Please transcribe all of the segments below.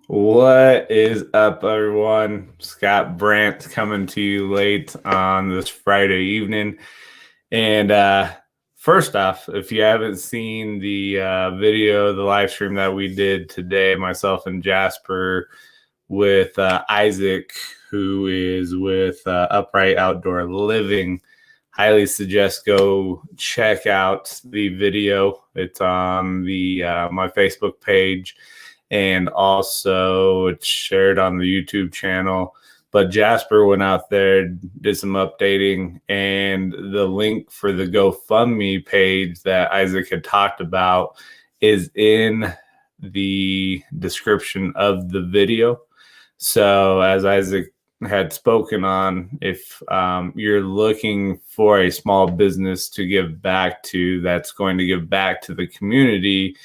What is up, everyone? Scott Brandt coming to you late on this Friday evening. And first off, if you haven't seen the video, the live stream that we did today, myself and Jasper with Isaac, who is with Upright Outdoor Living, highly suggest go check out the video. It's on the my Facebook page, and also it's shared on the YouTube channel. But Jasper went out there, did some updating, and the link for the GoFundMe page that Isaac had talked about is in the description of the video. So as Isaac had spoken on, if you're looking for a small business to give back to, that's going to give back to the community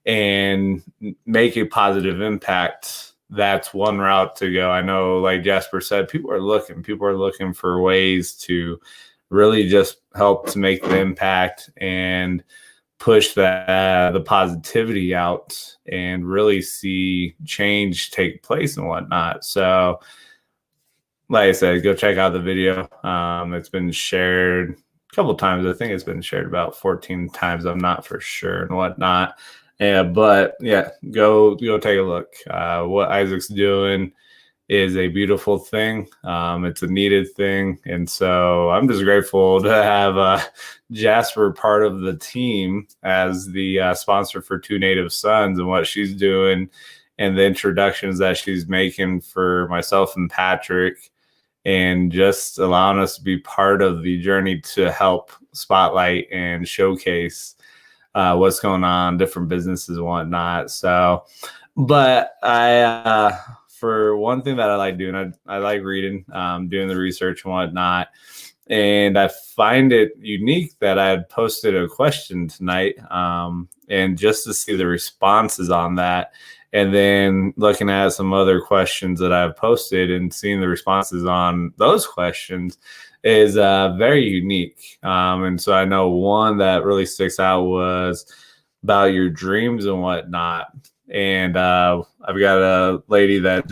and make a positive impact, that's one route to go. I know, like Jasper said, people are looking for ways to really just help to make the impact and push the positivity out and really see change take place and whatnot. So like I said, go check out the video. It's been shared a couple times. I think it's been shared about 14 times. I'm not for sure and whatnot. But go take a look. What Isaac's doing is a beautiful thing. It's a needed thing. And so I'm just grateful to have Jasper part of the team as the sponsor for Two Native Sons and what she's doing and the introductions that she's making for myself and Patrick, and just allowing us to be part of the journey to help spotlight and showcase what's going on, different businesses and whatnot. So, but for one thing that I like doing, I like reading, doing the research and whatnot. And I find it unique that I had posted a question tonight, and just to see the responses on that, and then looking at some other questions that I've posted and seeing the responses on those questions is very unique. And so I know one that really sticks out was about your dreams and whatnot. And I've got a lady that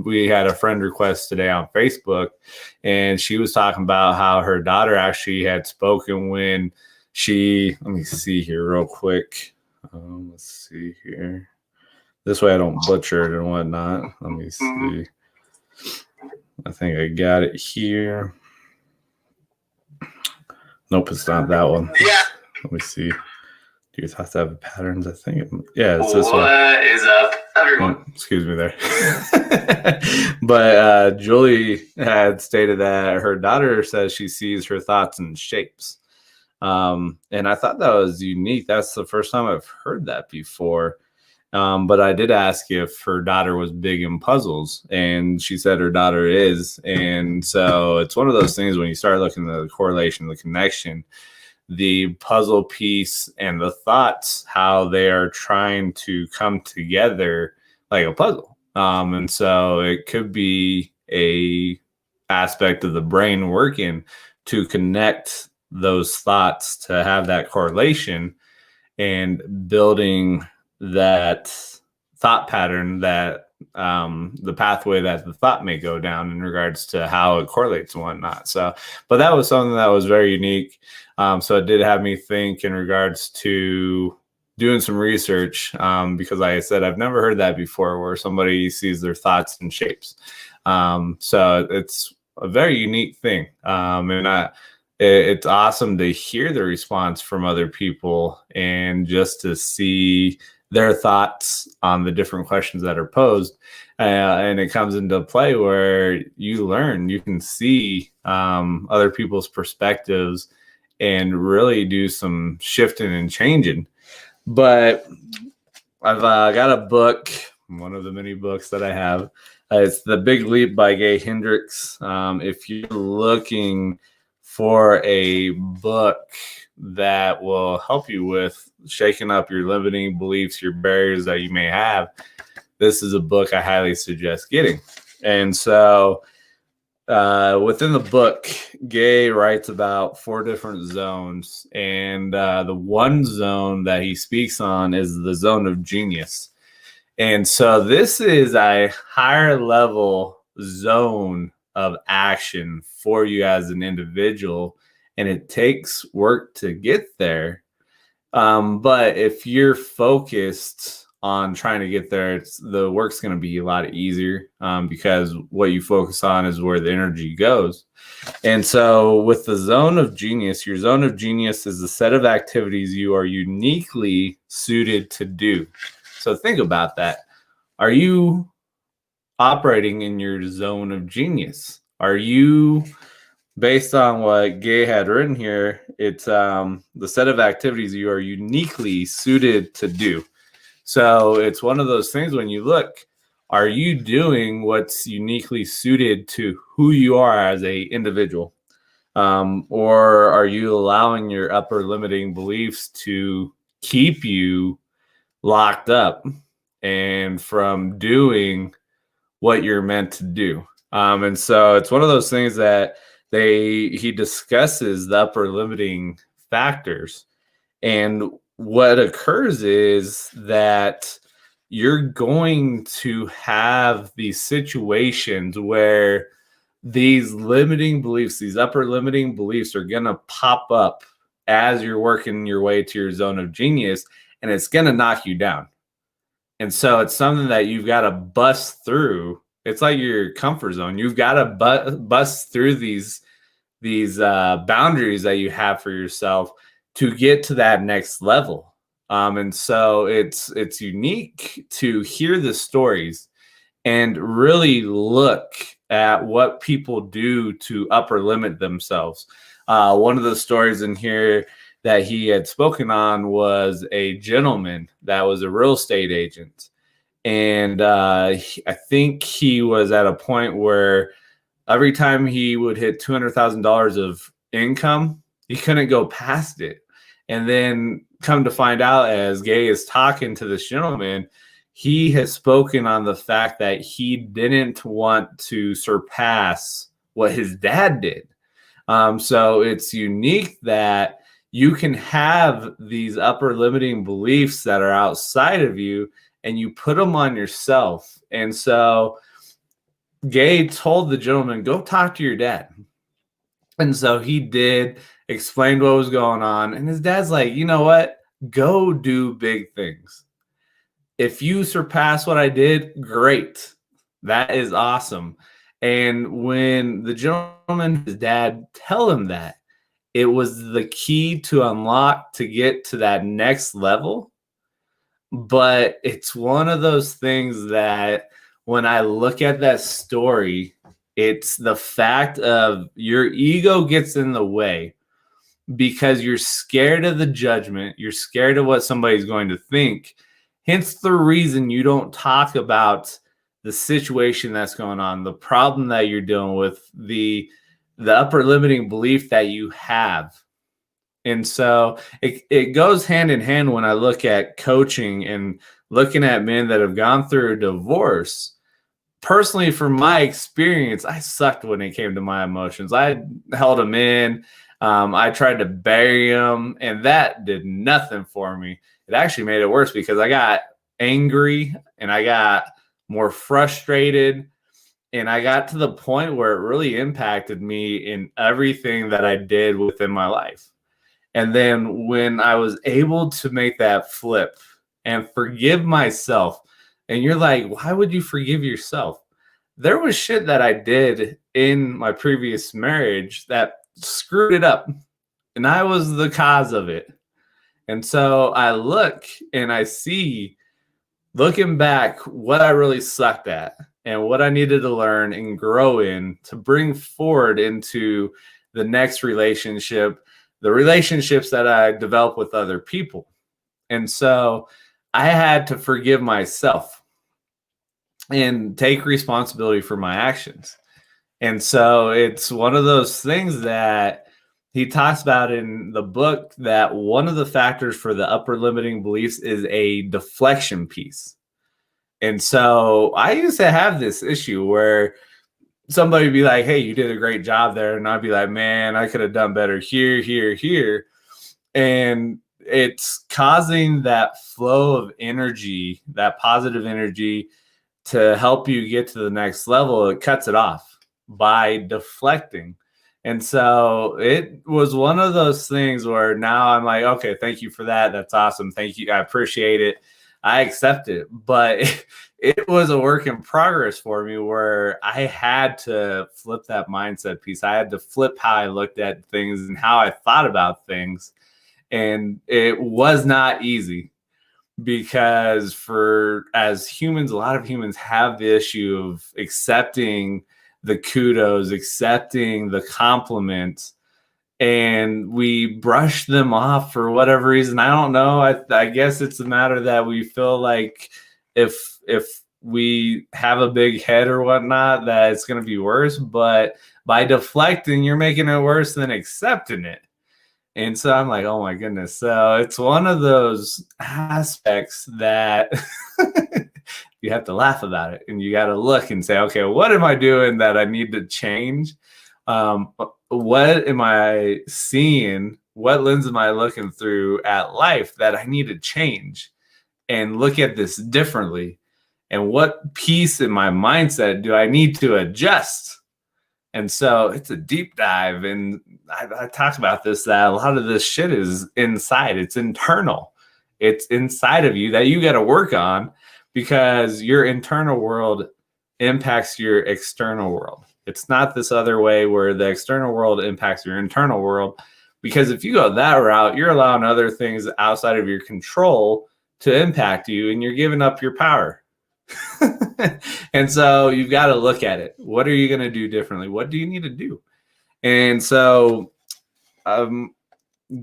we had a friend request today on Facebook, and she was talking about how her daughter actually had spoken when let me see here real quick. Let's see here. This way I don't butcher it and whatnot. Let me see. I think I got it here. Nope, it's not that one. Yeah. Let me see. Do you have to have patterns? I think it's this one. What is up, everyone? Excuse me there. But Julie had stated that her daughter says she sees her thoughts in shapes. And I thought that was unique. That's the first time I've heard that before. But I did ask if her daughter was big in puzzles, and she said her daughter is. And so it's one of those things when you start looking at the correlation, the connection, the puzzle piece and the thoughts, how they are trying to come together like a puzzle. And so it could be a aspect of the brain working to connect those thoughts to have that correlation and building that thought pattern, that the pathway that the thought may go down in regards to how it correlates and whatnot. So, but that was something that was very unique. So it did have me think in regards to doing some research, because like I said, I've never heard that before where somebody sees their thoughts in shapes. So it's a very unique thing. And it's awesome to hear the response from other people and just to see their thoughts on the different questions that are posed. And it comes into play where you learn, you can see other people's perspectives and really do some shifting and changing. But I've got a book, one of the many books that I have. It's The Big Leap by Gay Hendricks. If you're looking for a book that will help you with shaking up your limiting beliefs, your barriers that you may have, this is a book I highly suggest getting. And so within the book, Gay writes about 4 different zones. And the one zone that he speaks on is the zone of genius. And so this is a higher level zone of action for you as an individual, and it takes work to get there. But if you're focused on trying to get there, the work's going to be a lot easier, because what you focus on is where the energy goes. And so with the zone of genius, your zone of genius is the set of activities you are uniquely suited to do. So think about that. Are you operating in your zone of genius? Are you, based on what Gay had written here, it's the set of activities you are uniquely suited to do. So it's one of those things when you look, are you doing what's uniquely suited to who you are as a individual? Or are you allowing your upper limiting beliefs to keep you locked up and from doing what you're meant to do? And so it's one of those things that he discusses the upper limiting factors. And what occurs is that you're going to have these situations where these limiting beliefs, these upper limiting beliefs, are going to pop up as you're working your way to your zone of genius, and it's going to knock you down. And so it's something that you've got to bust through. It's like your comfort zone. You've got to bust through these boundaries that you have for yourself to get to that next level. And so it's unique to hear the stories and really look at what people do to upper limit themselves. One of the stories in here that he had spoken on was a gentleman that was a real estate agent. And I think he was at a point where every time he would hit $200,000 of income, he couldn't go past it. And then come to find out, as Gay is talking to this gentleman, he has spoken on the fact that he didn't want to surpass what his dad did. So it's unique that you can have these upper limiting beliefs that are outside of you and you put them on yourself. And so Gay told the gentleman, go talk to your dad. And so he did, explained what was going on. And his dad's like, you know what? Go do big things. If you surpass what I did, great. That is awesome. And when the gentleman, his dad, tell him that, it was the key to unlock to get to that next level. But it's one of those things that when I look at that story, it's the fact of your ego gets in the way because you're scared of the judgment. You're scared of what somebody's going to think. Hence the reason you don't talk about the situation that's going on, the problem that you're dealing with, the upper limiting belief that you have. And so it goes hand in hand when I look at coaching and looking at men that have gone through a divorce. Personally, from my experience, I sucked when it came to my emotions. I held them in. I tried to bury them, and that did nothing for me. It actually made it worse because I got angry and I got more frustrated, and I got to the point where it really impacted me in everything that I did within my life. And then when I was able to make that flip and forgive myself, and you're like, why would you forgive yourself? There was shit that I did in my previous marriage that screwed it up, and I was the cause of it. And so I look and I see, looking back, what I really sucked at and what I needed to learn and grow in to bring forward into the next relationship, the relationships that I develop with other people. And so I had to forgive myself and take responsibility for my actions. And so it's one of those things that he talks about in the book, that one of the factors for the upper limiting beliefs is a deflection piece. And so I used to have this issue where somebody would be like, hey, you did a great job there. And I'd be like, man, I could have done better here, here, here. And it's causing that flow of energy, that positive energy, to help you get to the next level. It cuts it off by deflecting. And so it was one of those things where now I'm like, okay, thank you for that. That's awesome. Thank you. I appreciate it. I accept it. But it was a work in progress for me where I had to flip that mindset piece. I had to flip how I looked at things and how I thought about things. And it was not easy, because as humans, a lot of humans have the issue of accepting the kudos, accepting the compliments, and we brush them off for whatever reason. I don't know. I guess it's a matter that we feel like if we have a big head or whatnot, that it's going to be worse. But by deflecting, you're making it worse than accepting it. And so I'm like, oh my goodness. So it's one of those aspects that you have to laugh about it, and you got to look and say, okay, what am I doing that I need to change? What am I seeing? What lens am I looking through at life that I need to change and look at this differently? And what piece in my mindset do I need to adjust? And so it's a deep dive. And I talked about this, that a lot of this shit is inside. It's internal. It's inside of you that you got to work on, because your internal world impacts your external world. It's not this other way where the external world impacts your internal world. Because if you go that route, you're allowing other things outside of your control to impact you, and you're giving up your power. And so you've got to look at it. What are you going to do differently? What do you need to do? And so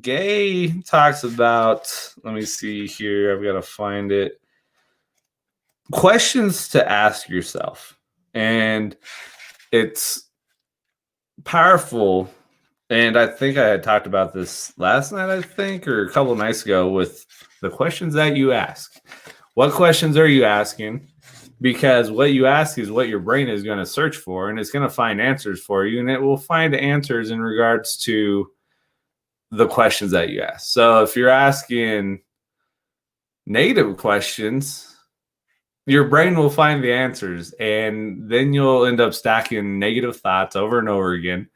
Gay talks about, let me see here, I've got to find it, questions to ask yourself. And it's powerful. And I think I had talked about this last night, I think, or a couple of nights ago, with the questions that you ask. What questions are you asking? Because what you ask is what your brain is going to search for, and it's going to find answers for you, and it will find answers in regards to the questions that you ask. So if you're asking negative questions, your brain will find the answers, and then you'll end up stacking negative thoughts over and over again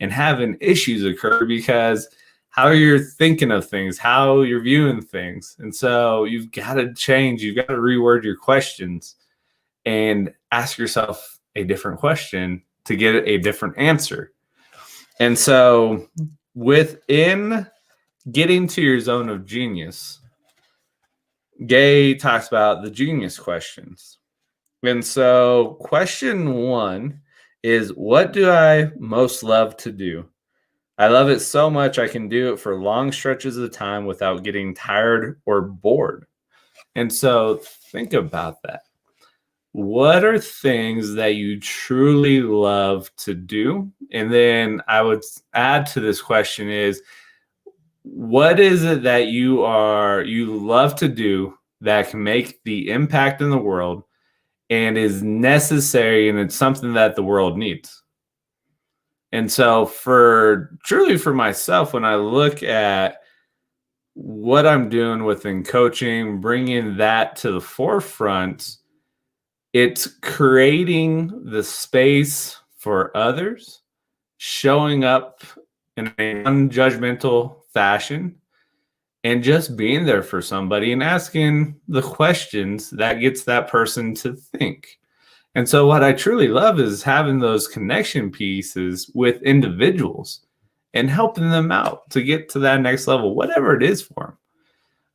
and having issues occur because how you're thinking of things, how you're viewing things. And so you've got to change. You've got to reword your questions and ask yourself a different question to get a different answer. And so within getting to your zone of genius, Gay talks about the genius questions. And so question 1 is, what do I most love to do? I love it so much I can do it for long stretches of time without getting tired or bored. And so think about that. What are things that you truly love to do? And then I would add to this question is, what is it that you love to do that can make the impact in the world and is necessary, and it's something that the world needs? And so for myself, when I look at what I'm doing within coaching, bringing that to the forefront, it's creating the space for others, showing up in a non-judgmental fashion, and just being there for somebody and asking the questions that gets that person to think. And so what I truly love is having those connection pieces with individuals and helping them out to get to that next level, whatever it is for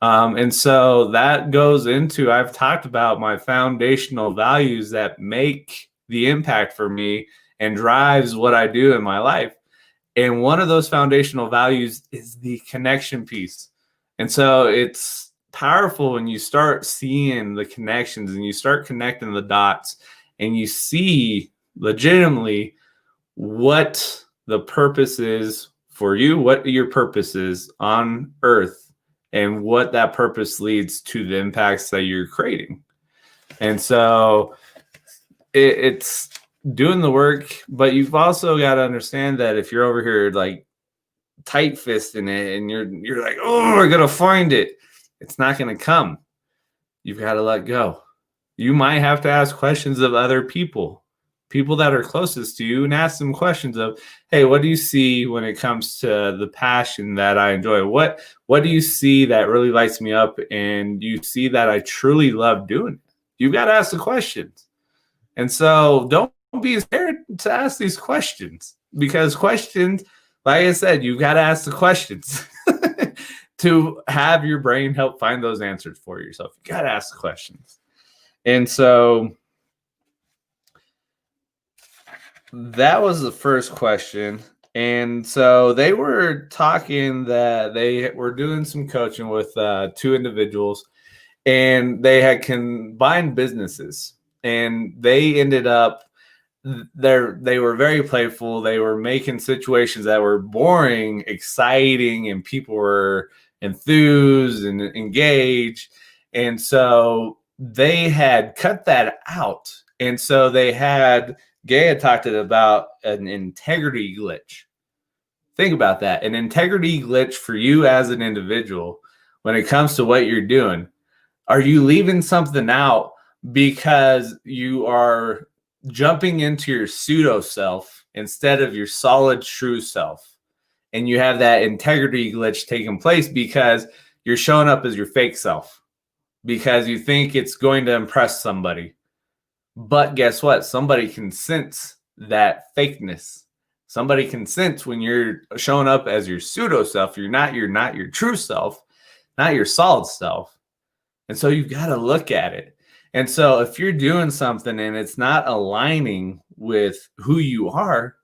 them. And so that goes into, I've talked about my foundational values that make the impact for me and drives what I do in my life. And one of those foundational values is the connection piece. And so it's powerful when you start seeing the connections and you start connecting the dots and you see legitimately what the purpose is for you, what your purpose is on earth, and what that purpose leads to the impacts that you're creating. And so it's doing the work, but you've also got to understand that if you're over here like tight fisting it and you're like, oh, I gotta find it. It's not gonna come. You've got to let go. You might have to ask questions of other people that are closest to you, and ask them questions of, hey, what do you see when it comes to the passion that I enjoy? What do you see that really lights me up, and you see that I truly love doing it? You've got to ask the questions. And so don't be scared to ask these questions, because questions, like I said, you've got to ask the questions to have your brain help find those answers for yourself. You got to ask the questions. And so that was the first question. And so they were talking that they were doing some coaching with two individuals, and they had combined businesses, and they ended up they were very playful. They were making situations that were boring exciting, and people were enthused and engaged. And so they had cut that out. And so they had, Gay had talked about an integrity glitch. Think about that. An integrity glitch for you as an individual when it comes to what you're doing. Are you leaving something out because you are jumping into your pseudo self instead of your solid true self? And you have that integrity glitch taking place because you're showing up as your fake self because you think it's going to impress somebody. But guess what? Somebody can sense that fakeness. Somebody can sense when you're showing up as your pseudo self. You're not your true self, not your solid self. And so you've got to look at it. And so if you're doing something and it's not aligning with who you are,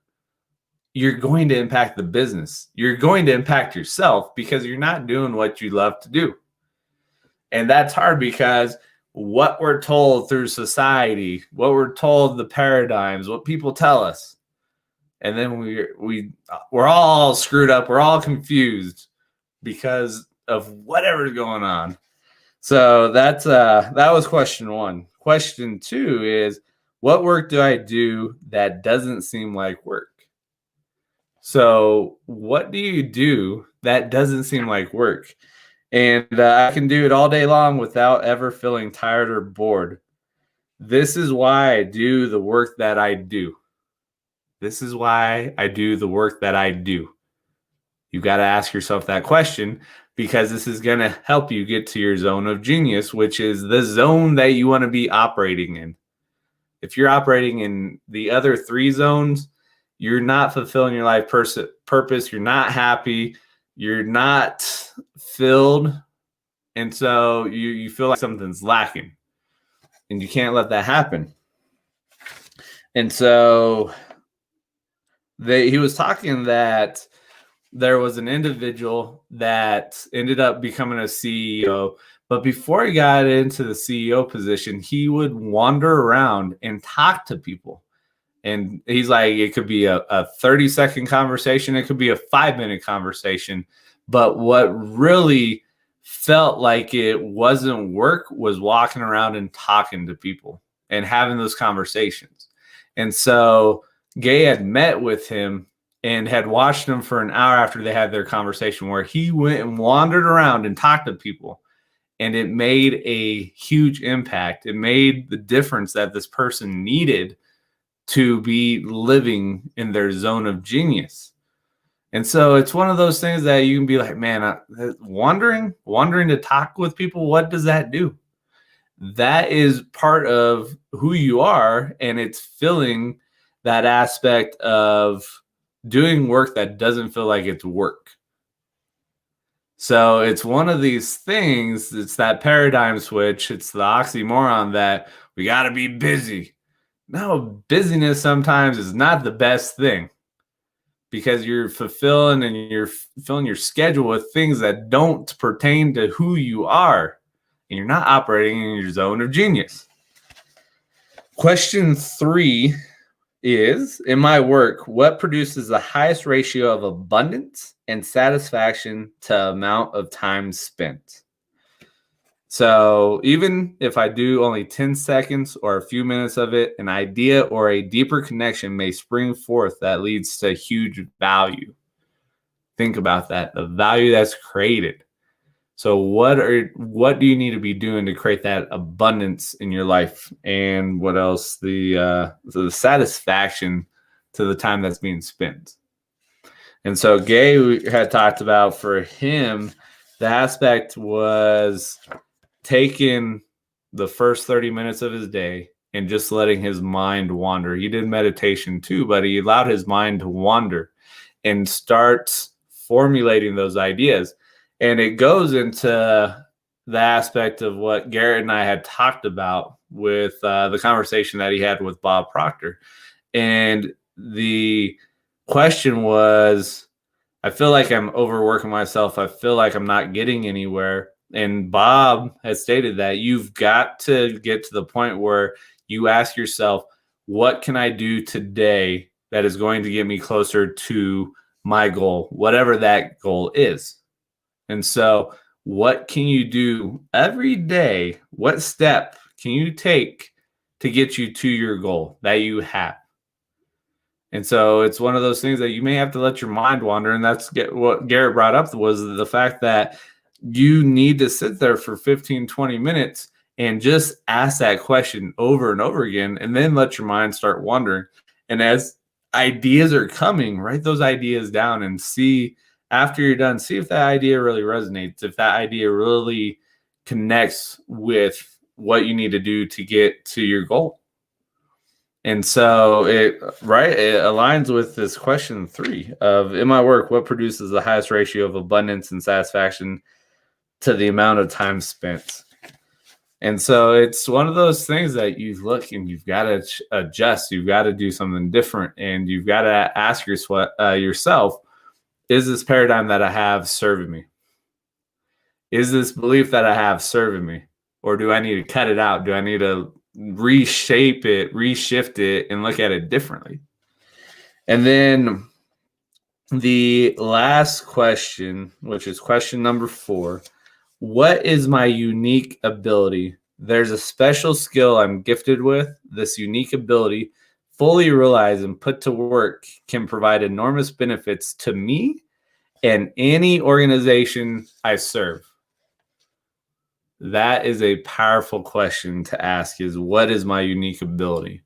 you're going to impact the business. You're going to impact yourself because you're not doing what you love to do. And that's hard because what we're told through society, what we're told, the paradigms, what people tell us, and then we're all screwed up. We're all confused because of whatever's going on. So that was question one. Question two is, what work do I do that doesn't seem like work? So what do you do that doesn't seem like work? And I can do it all day long without ever feeling tired or bored. This is why I do the work that I do. This is why I do the work that I do. You got to ask yourself that question, because this is going to help you get to your zone of genius, which is the zone that you want to be operating in. If you're operating in the other three zones, you're not fulfilling your life purpose. You're not happy. You're not filled. And so you feel like something's lacking. And you can't let that happen. And so he was talking that there was an individual that ended up becoming a CEO. But before he got into the CEO position, he would wander around and talk to people. And he's like, it could be a 30-second conversation. It could be a 5-minute conversation. But what really felt like it wasn't work was walking around and talking to people and having those conversations. And so Gay had met with him and had watched him for an hour after they had their conversation, where he went and wandered around and talked to people. And it made a huge impact. It made the difference that this person needed to be living in their zone of genius. And so it's one of those things that you can be like, man, wandering to talk with people, what does that do? That is part of who you are, and it's filling that aspect of doing work that doesn't feel like it's work. So it's one of these things, it's that paradigm switch, it's the oxymoron that we got to be busy. No, busyness sometimes is not the best thing, because you're fulfilling your schedule with things that don't pertain to who you are, and you're not operating in your zone of genius. Question 3 is, in my work, what produces the highest ratio of abundance and satisfaction to amount of time spent? So even if I do only 10 seconds or a few minutes of it, an idea or a deeper connection may spring forth that leads to huge value. Think about that, the value that's created. So what do you need to be doing to create that abundance in your life? And what else? The satisfaction to the time that's being spent. And so Gay had talked about, for him, the aspect was taking the first 30 minutes of his day and just letting his mind wander. He did meditation too, but he allowed his mind to wander and start formulating those ideas. And it goes into the aspect of what Garrett and I had talked about with the conversation that he had with Bob Proctor. And the question was, I feel like I'm overworking myself. I feel like I'm not getting anywhere. And Bob has stated that you've got to get to the point where you ask yourself, what can I do today that is going to get me closer to my goal, whatever that goal is? And so what can you do every day? What step can you take to get you to your goal that you have? And so it's one of those things that you may have to let your mind wander. And that's what Garrett brought up, was the fact that you need to sit there for 15, 20 minutes and just ask that question over and over again, and then let your mind start wandering. And as ideas are coming, write those ideas down and see, after you're done, see if that idea really resonates, if that idea really connects with what you need to do to get to your goal. And so it aligns with this question 3 of, in my work, what produces the highest ratio of abundance and satisfaction to the amount of time spent? And so it's one of those things that you look and you've got to adjust. You've got to do something different, and you've got to ask yourself, is this paradigm that I have serving me? Is this belief that I have serving me? Or do I need to cut it out? Do I need to reshape it, reshift it, and look at it differently? And then the last question, which is question number 4, what is my unique ability? There's a special skill I'm gifted with. This unique ability, fully realized and put to work, can provide enormous benefits to me and any organization I serve. That is a powerful question to ask, is what is my unique ability?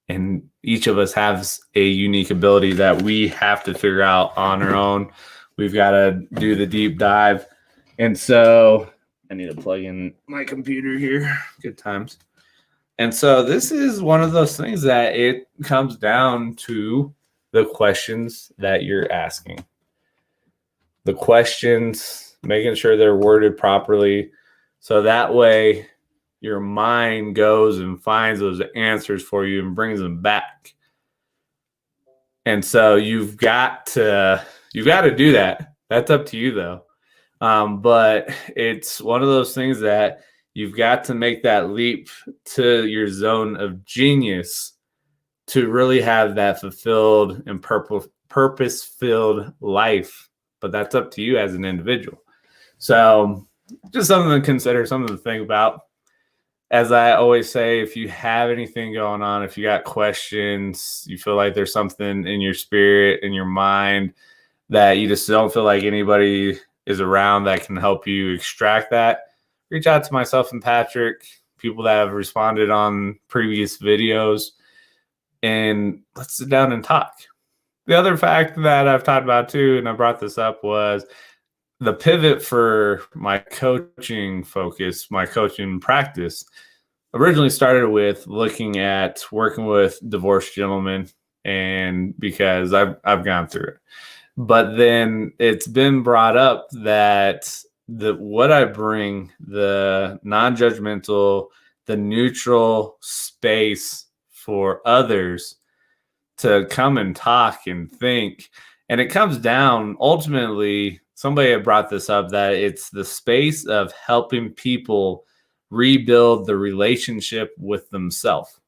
And each of us has a unique ability that we have to figure out on our own. We've got to do the deep dive. And so I need to plug in my computer here. Good times. And so this is one of those things that it comes down to the questions that you're asking. The questions, making sure they're worded properly, so that way your mind goes and finds those answers for you and brings them back. And so you've got to do that. That's up to you, though. But it's one of those things that you've got to make that leap to your zone of genius to really have that fulfilled and purpose-filled life. But that's up to you as an individual. So just something to consider, something to think about. As I always say, if you have anything going on, if you got questions, you feel like there's something in your spirit, in your mind, that you just don't feel like anybody is around that can help you extract that, reach out to myself and Patrick, people that have responded on previous videos, and let's sit down and talk. The other fact that I've talked about too, and I brought this up, was the pivot for my coaching focus, my coaching practice, originally started with looking at working with divorced gentlemen, and because I've gone through it. But then it's been brought up that what I bring, the non-judgmental, the neutral space for others to come and talk and think. And it comes down, ultimately, somebody had brought this up, that it's the space of helping people rebuild the relationship with themselves.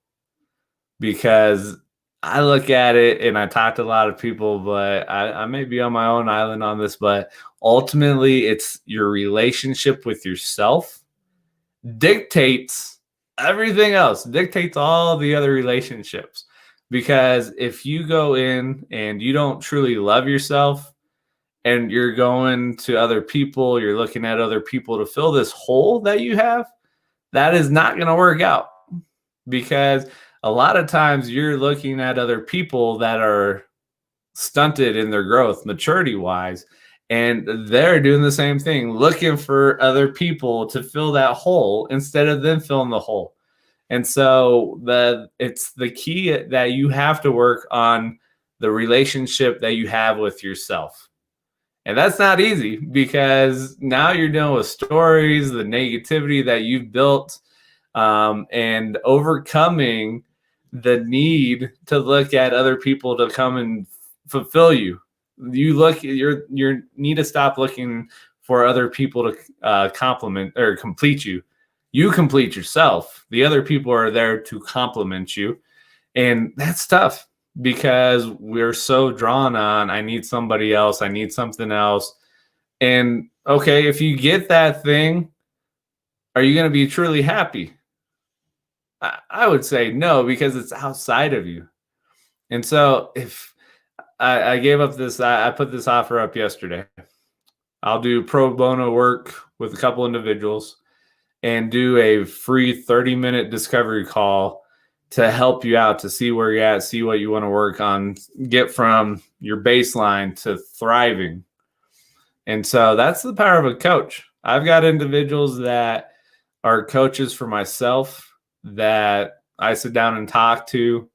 Because I look at it, and I talk to a lot of people, but I may be on my own island on this, but ultimately it's your relationship with yourself dictates everything else, dictates all the other relationships. Because if you go in and you don't truly love yourself, and you're going to other people, you're looking at other people to fill this hole that you have, that is not going to work out, because a lot of times you're looking at other people that are stunted in their growth, maturity wise, and they're doing the same thing, looking for other people to fill that hole instead of them filling the hole. And so it's the key that you have to work on the relationship that you have with yourself. And that's not easy, because now you're dealing with stories, the negativity that you've built, and overcoming the need to look at other people to come and fulfill you. You need to stop looking for other people to compliment or complete you. You complete yourself. The other people are there to compliment you. And that's tough, because we're so drawn on, I need somebody else, I need something else. And okay, if you get that thing, are you going to be truly happy? I would say no, because it's outside of you. And so if I gave up this, I put this offer up yesterday. I'll do pro bono work with a couple individuals and do a free 30-minute discovery call to help you out, to see where you're at, see what you want to work on, get from your baseline to thriving. And so that's the power of a coach. I've got individuals that are coaches for myself that I sit down and talk to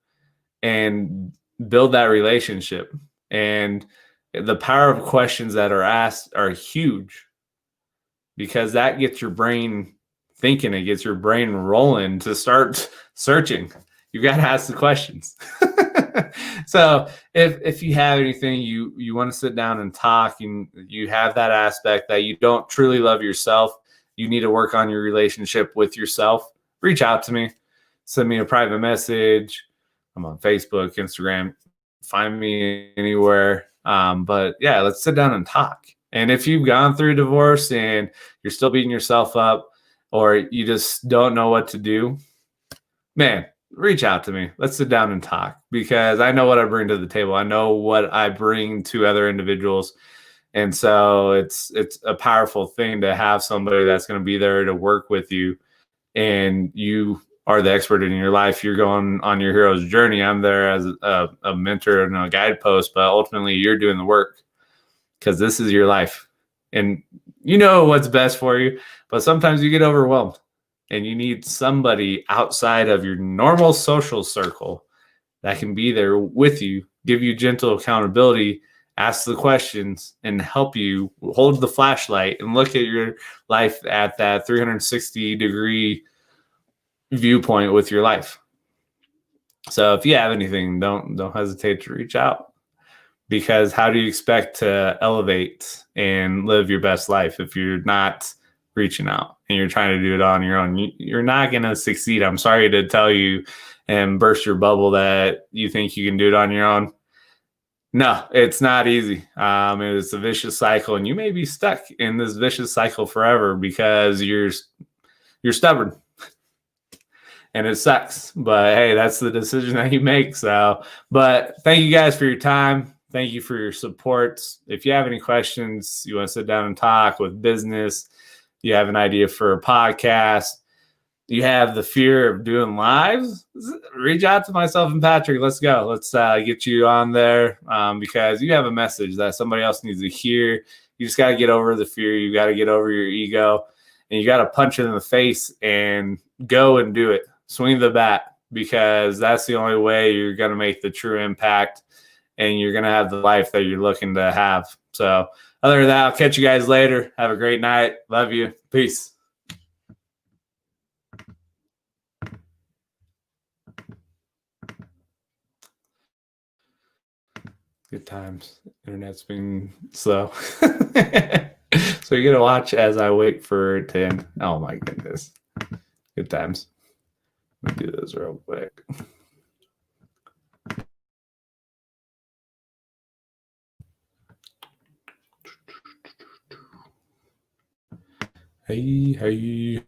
and build that relationship. And the power of questions that are asked are huge, because that gets your brain thinking, it gets your brain rolling to start searching. You've got to ask the questions. So if you have anything, you want to sit down and talk, and you have that aspect that you don't truly love yourself, you need to work on your relationship with yourself, reach out to me, send me a private message. I'm on Facebook, Instagram, find me anywhere. But yeah, let's sit down and talk. And if you've gone through divorce and you're still beating yourself up, or you just don't know what to do, man, reach out to me. Let's sit down and talk, because I know what I bring to the table. I know what I bring to other individuals. And so it's a powerful thing to have somebody that's going to be there to work with you, and you are the expert in your life. You're going on your hero's journey. I'm there as a mentor and a guidepost, but ultimately you're doing the work, because this is your life. And you know what's best for you, but sometimes you get overwhelmed and you need somebody outside of your normal social circle that can be there with you, give you gentle accountability, ask the questions, and help you hold the flashlight and look at your life at that 360-degree viewpoint with your life. So if you have anything, don't hesitate to reach out, because how do you expect to elevate and live your best life if you're not reaching out and you're trying to do it on your own? You're not going to succeed. I'm sorry to tell you and burst your bubble that you think you can do it on your own. No, it's not easy. It's a vicious cycle, and you may be stuck in this vicious cycle forever because you're stubborn. And it sucks, but hey, that's the decision that you make. So, but thank you guys for your time. Thank you for your support. If you have any questions, you want to sit down and talk with business, you have an idea for a podcast, you have the fear of doing lives, reach out to myself and Patrick. Let's go. Let's get you on there, because you have a message that somebody else needs to hear. You just got to get over the fear. You got to get over your ego, and you got to punch it in the face and go and do it. Swing the bat, because that's the only way you're going to make the true impact, and you're going to have the life that you're looking to have. So other than that, I'll catch you guys later. Have a great night. Love you. Peace. Good times. Internet's been slow. So you're going to watch as I wait for it to end. Oh my goodness. Good times. Let me do this real quick. Hey.